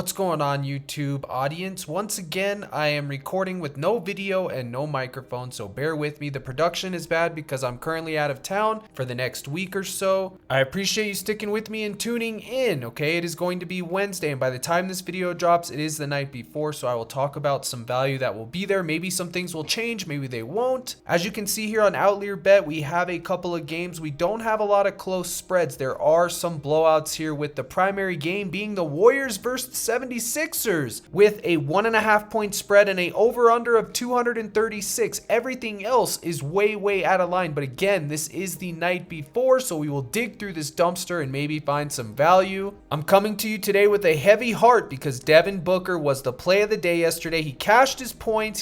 What's going on, YouTube audience? Once again, I am recording with no video and no microphone, so bear with me. The production is bad because I'm currently out of town for the next week or so. I appreciate you sticking with me and tuning in, okay? It is going to be Wednesday, and by the time this video drops, it is the night before, so I will talk about some value that will be there. Maybe some things will change, maybe they won't. As you can see here on Outlier Bet, we have a couple of games. We don't have a lot of close spreads. There are some blowouts here, with the primary game being the Warriors versus 76ers with a 1.5 point spread and a over under of 236. Everything else is way out of line, but again, this is the night before, so we will dig through this dumpster and maybe find some value. I'm coming to you today with a heavy heart because Devin Booker was the play of the day yesterday. He cashed his points,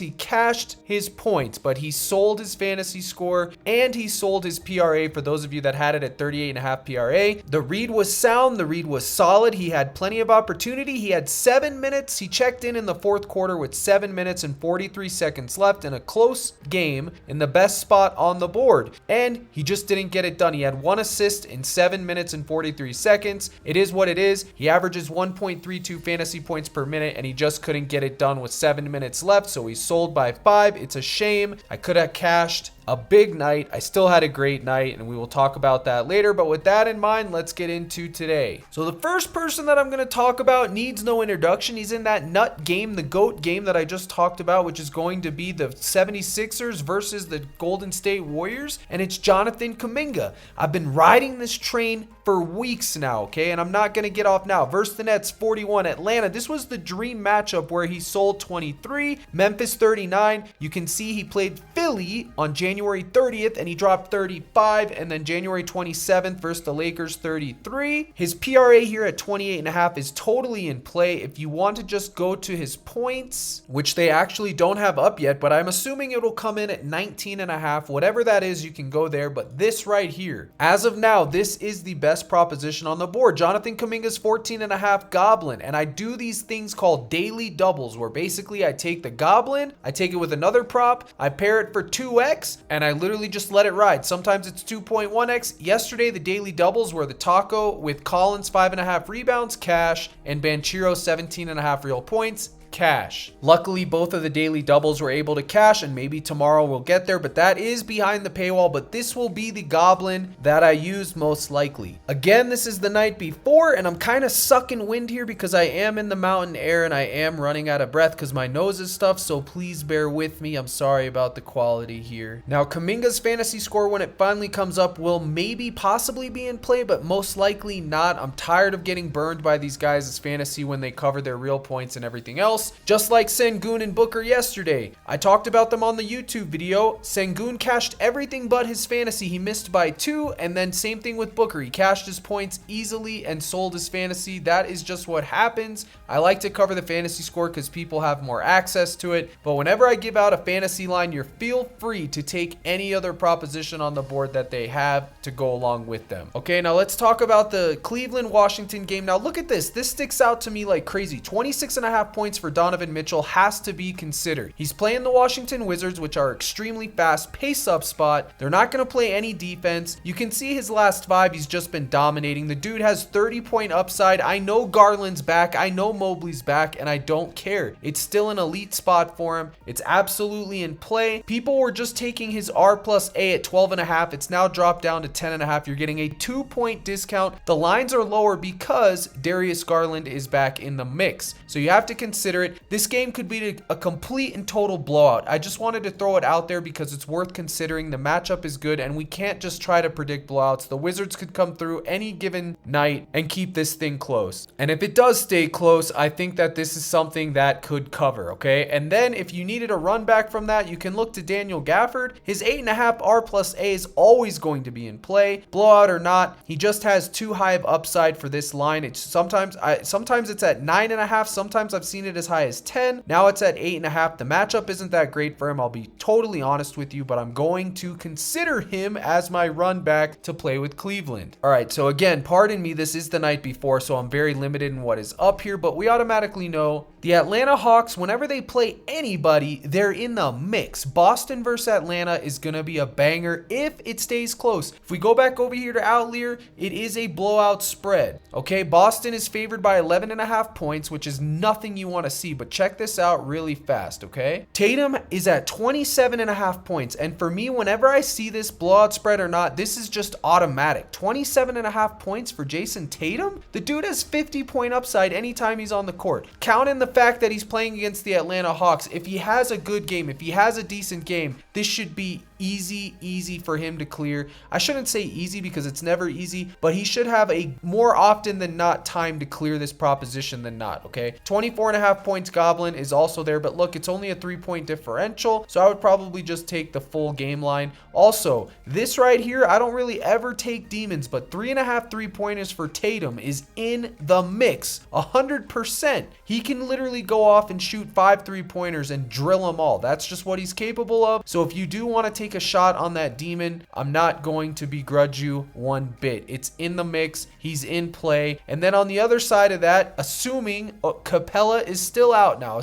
but he sold his fantasy score and he sold his PRA for those of you that had it at 38.5 PRA. The read was sound, the read was solid. He had plenty of opportunity. He had 7 minutes. He checked in the fourth quarter with 7 minutes and 43 seconds left in a close game in the best spot on the board, and he just didn't get it done. He had 1 assist in 7 minutes and 43 seconds. It is what it is. He averages 1.32 fantasy points per minute, and he just couldn't get it done with 7 minutes left, so he sold by 5. It's a shame. I could have cashed a big night. I still had a great night, and we will talk about that later. But with that in mind, let's get into today. So the first person that I'm going to talk about needs no introduction. He's in that nut game, the GOAT game that I just talked about, which is going to be the 76ers versus the Golden State Warriors, and it's Jonathan Kuminga. I've been riding this train for weeks now, okay, and I'm not going to get off now. Versus the Nets, 41. Atlanta, this was the dream matchup where he sold 23. Memphis, 39. You can see he played Philly on January 30th, and he dropped 35, and then January 27th versus the Lakers, 33. His PRA here at 28.5 is totally in play. If you want to just go to his points, which they actually don't have up yet, but I'm assuming it'll come in at 19.5. Whatever that is, you can go there, but this right here, as of now, this is the best proposition on the board. Jonathan Kuminga's 14.5 goblin, and I do these things called daily doubles, where basically I take the goblin, I take it with another prop, I pair it for 2x, and I literally just let it ride. Sometimes it's 2.1x. Yesterday, the daily doubles were the taco with Collins 5.5 rebounds, cash, and Banchero 17.5 real points, cash. Luckily, both of the daily doubles were able to cash, and maybe tomorrow we'll get there, but that is behind the paywall. But this will be the goblin that I use most likely. Again, this is the night before, and I'm kind of sucking wind here because I am in the mountain air and I am running out of breath because my nose is stuffed, so please bear with me. I'm sorry about the quality here. Now, Kuminga's fantasy score, when it finally comes up, will maybe possibly be in play, but most likely not. I'm tired of getting burned by these guys' fantasy when they cover their real points and everything else. Just like Sengun and Booker yesterday. I talked about them on the YouTube video. Sengun cashed everything but his fantasy. He missed by 2, and then same thing with Booker. He cashed his points easily and sold his fantasy. That is just what happens. I like to cover the fantasy score because people have more access to it, but whenever I give out a fantasy line, you feel free to take any other proposition on the board that they have to go along with them. Okay, now let's talk about the Cleveland-Washington game. Now look at this. This sticks out to me like crazy. 26.5 points for Donovan Mitchell has to be considered. He's playing the Washington Wizards, which are extremely fast, pace-up spot. They're not going to play any defense. You can see his last 5, he's just been dominating. The dude has 30-point upside. I know Garland's back. I know Mobley's back, and I don't care. It's still an elite spot for him. It's absolutely in play. People were just taking his R plus A at 12.5. It's now dropped down to 10.5. You're getting a 2-point discount. The lines are lower because Darius Garland is back in the mix. So you have to consider it. This game could be a complete and total blowout. I just wanted to throw it out there because it's worth considering. The matchup is good, and we can't just try to predict blowouts. The Wizards could come through any given night and keep this thing close. And if it does stay close, I think that this is something that could cover, okay? And then if you needed a run back from that, you can look to Daniel Gafford. His 8.5 R plus A is always going to be in play. Blowout or not, he just has too high of upside for this line. It's sometimes it's at 9.5. Sometimes I've seen it as high as 10. Now it's at 8.5. The matchup isn't that great for him, I'll be totally honest with you, but I'm going to consider him as my run back to play with Cleveland. All right, so again, pardon me, this is the night before, so I'm very limited in what is up here, but we automatically know the Atlanta Hawks, whenever they play anybody, they're in the mix. Boston versus Atlanta is going to be a banger if it stays close. If we go back over here to Outlier, it is a blowout spread. Okay, Boston is favored by 11.5 points, which is nothing you want to see, but check this out really fast, okay? Tatum is at 27.5 points, and for me, whenever I see this blowout spread or not, this is just automatic. 27.5 points for Jason Tatum? The dude has 50-point upside anytime he's on the court. Count in the fact that he's playing against the Atlanta Hawks. If he has a good game, if he has a decent game, this should be easy for him to clear. I shouldn't say easy because it's never easy, but he should have a more often than not time to clear this proposition than not, okay? 24.5 points Goblin is also there, but look, it's only a 3-point differential, so I would probably just take the full game line. Also, this right here, I don't really ever take demons, but 3.5 3-pointers for Tatum is in the mix, 100%. He can literally go off and shoot 5 3-pointers and drill them all. That's just what he's capable of. So if you do want to take a shot on that demon, I'm not going to begrudge you one bit. It's in the mix. He's in play. And then on the other side of that, assuming Capella is still out now,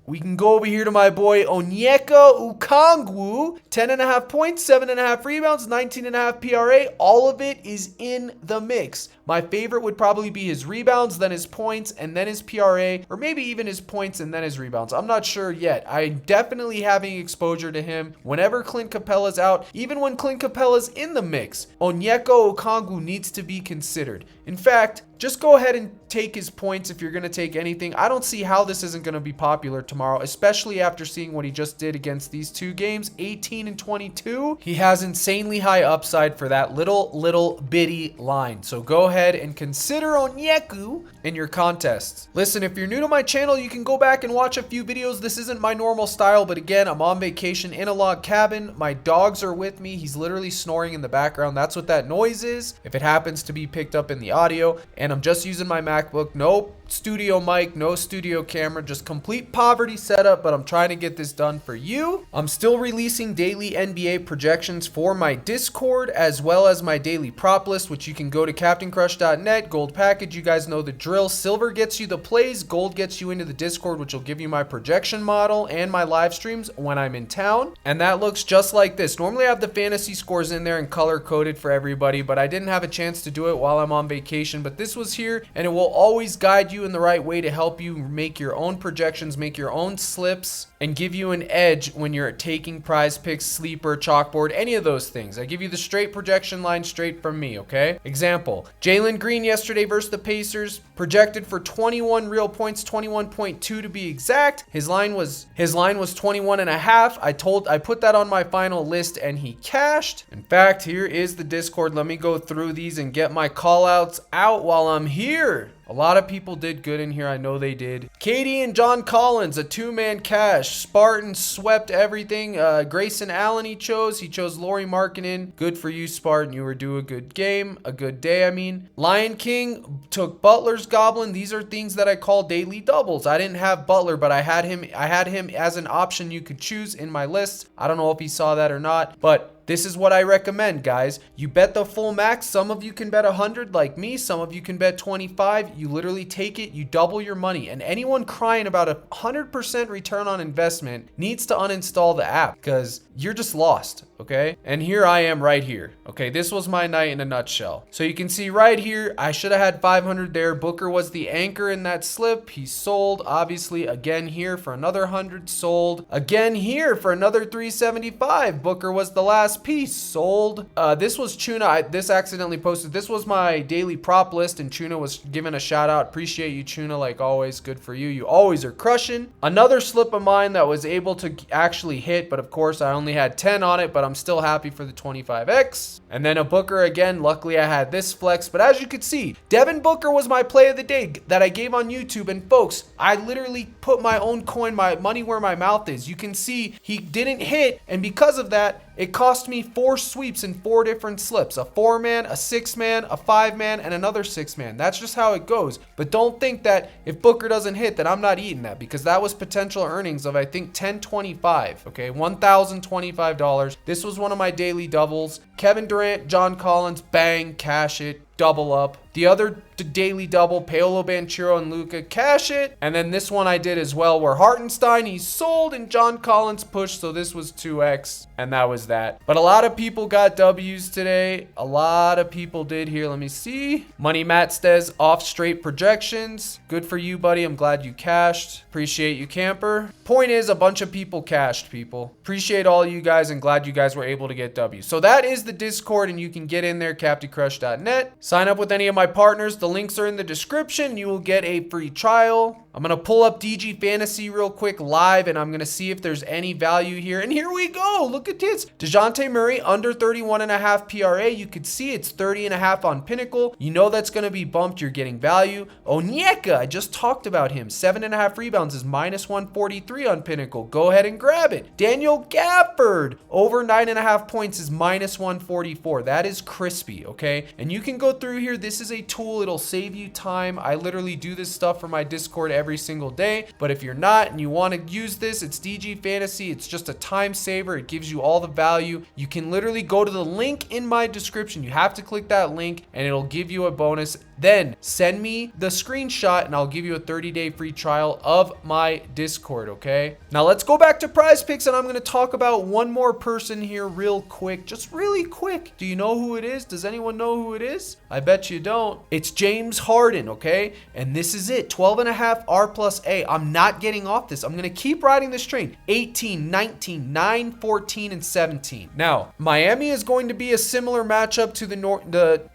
we can go over here to my boy Onyeka Okongwu. 10.5 points, 7.5 rebounds, 19.5 PRA. All of it is in the mix. My favorite would probably be his rebounds, then his points, and then his PRA, or maybe even his points and then his rebounds. I'm not sure yet. I'm definitely having exposure to him. Whenever Clint Capella's out, even when Clint Capella's in the mix, Onyeka Okongwu needs to be considered. In fact, just go ahead and take his points if you're going to take anything. I don't see how this isn't going to be popular tomorrow, especially after seeing what he just did against these two games, 18 and 22. He has insanely high upside for that little bitty line. So go ahead and consider Onyeka in your contests. Listen, if you're new to my channel, you can go back and watch a few videos. This isn't my normal style, but again, I'm on vacation in a log cabin. My dogs are with me. He's literally snoring in the background. That's what that noise is, if it happens to be picked up in the audio. And I'm just using my MacBook. No studio mic, no studio camera, just complete poverty setup, but I'm trying to get this done for you. I'm still releasing daily NBA projections for my Discord as well as my daily prop list, which you can go to CaptainCrush.net. Gold package, you guys know the drill. Silver gets you the plays, gold gets you into the Discord, which will give you my projection model and my live streams when I'm in town. And that looks just like this. Normally I have the fantasy scores in there and color coded for everybody, but I didn't have a chance to do it while I'm on vacation. But this was here, and it will always guide you in the right way to help you make your own projections, make your own slips, and give you an edge when you're taking PrizePicks, sleeper, chalkboard, any of those things. I give you the straight projection line straight from me, okay? Example, Jalen Green yesterday versus the Pacers, projected for 21 real points, 21.2 to be exact. His line was 21.5. I put that on my final list and he cashed. In fact, here is the Discord. Let me go through these and get my call outs out while I'm here. A lot of people did good in here. I know they did. Katie and John Collins, a 2-man cash. Spartan swept everything. Grayson Allen he chose. Lauri Markkanen. Good for you, Spartan. You were due a good game. A good day, I mean. Lion King took Butler's Goblin. These are things that I call daily doubles. I didn't have Butler, but I had him as an option you could choose in my list. I don't know if he saw that or not, but this is what I recommend, guys. You bet the full max. Some of you can bet 100 like me. Some of you can bet 25. You literally take it, you double your money. And anyone crying about a 100% return on investment needs to uninstall the app because you're just lost, okay? And here I am right here, okay? This was my night in a nutshell. So you can see right here, I should have had 500 there. Booker was the anchor in that slip. He sold, obviously, again here for another 100, sold. Again here for another 375. Booker was the last piece, sold. This was Tuna. This accidentally posted. This was my daily prop list, and Tuna was given a shout out. Appreciate you, Tuna, like always. Good for you. You always are crushing. Another slip of mine that was able to actually hit, but of course I only had 10 on it, but I'm still happy for the 25x. And then a Booker again. Luckily I had this flex, but as you could see, Devin Booker was my play of the day that I gave on YouTube. And folks, I literally put my own coin, my money where my mouth is. You can see he didn't hit, and because of that, It cost me 4 sweeps in 4 different slips, a 4-man, a 6-man, a 5-man, and another 6-man. That's just how it goes. But don't think that if Booker doesn't hit that I'm not eating that, because that was potential earnings of I think $10.25, okay, $1,025. This was one of my daily doubles. Kevin Durant, John Collins, bang, cash it, double up. The other daily double, Paolo Banchero and Luka, cash it. And then this one I did as well, where Hartenstein, he sold and John Collins pushed, so this was 2x, and that was that. But a lot of people got W's today. A lot of people did here. Let me see. Money Matt says off straight projections. Good for you, buddy. I'm glad you cashed. Appreciate you, camper. Point is, a bunch of people cashed, people. Appreciate all you guys and glad you guys were able to get W's. So that is the Discord, and you can get in there, captaincrush.net. Sign up with any of my partners. The links are in the description. You will get a free trial. I'm going to pull up DG Fantasy real quick live, and I'm going to see if there's any value here. And here we go. Look at this. DeJounte Murray under 31.5 PRA. You could see it's 30.5 on Pinnacle. You know that's going to be bumped. You're getting value. Onyeka, I just talked about him. 7.5 rebounds is minus 143 on Pinnacle. Go ahead and grab it. Daniel Gafford, over 9.5 points is minus 144. That is crispy, okay? And you can go through here. This is a tool. It'll save you time. I literally do this stuff for my Discord every single day. But if you're not and you want to use this, it's DG Fantasy. It's just a time saver. It gives you all the value. You can literally go to the link in my description. You have to click that link and it'll give you a bonus. Then send me the screenshot and I'll give you a 30-day free trial of my Discord, okay? Now let's go back to PrizePicks, and I'm going to talk about one more person here real quick. Just really quick. Do you know who it is? Does anyone know who it is? I bet you don't. It's James Harden, okay? And this is it. 12.5 R plus A. I'm not getting off this. I'm going to keep riding this train. 18, 19, 9, 14, and 17. Now, Miami is going to be a similar matchup to the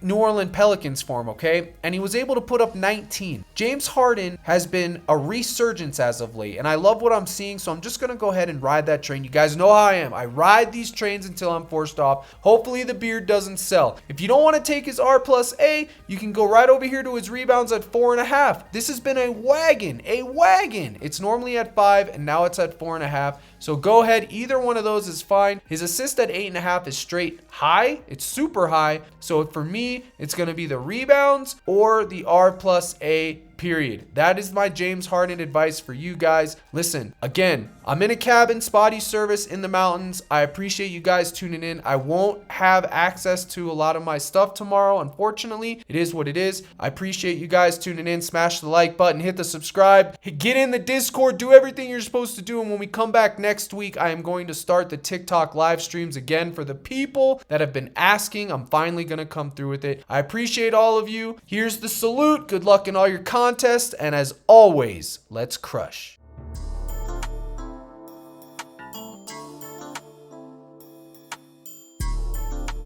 New Orleans Pelicans for him, okay? And he was able to put up 19. James Harden has been a resurgence as of late, and I love what I'm seeing, so I'm just going to go ahead and ride that train. You guys know how I am. I ride these trains until I'm forced off. Hopefully the beard doesn't sell. If you don't want to take his R plus A, you can go right over here to his rebounds at 4.5. This has been a wagon. It's normally at 5, and now it's at 4.5. So go ahead. Either one of those is fine. His assist at 8.5 is straight high. It's super high. So for me, it's going to be the rebounds or the R plus A, period. That is my James Harden advice for you guys. Listen, again, I'm in a cabin, spotty service in the mountains. I appreciate you guys tuning in. I won't have access to a lot of my stuff tomorrow, unfortunately. It is what it is. I appreciate you guys tuning in. Smash the like button, hit the subscribe, get in the Discord, do everything you're supposed to do. And when we come back next week, I am going to start the TikTok live streams again for the people that have been asking. I'm finally going to come through with it. I appreciate all of you. Here's the salute. Good luck in all your contests. And as always, let's crush.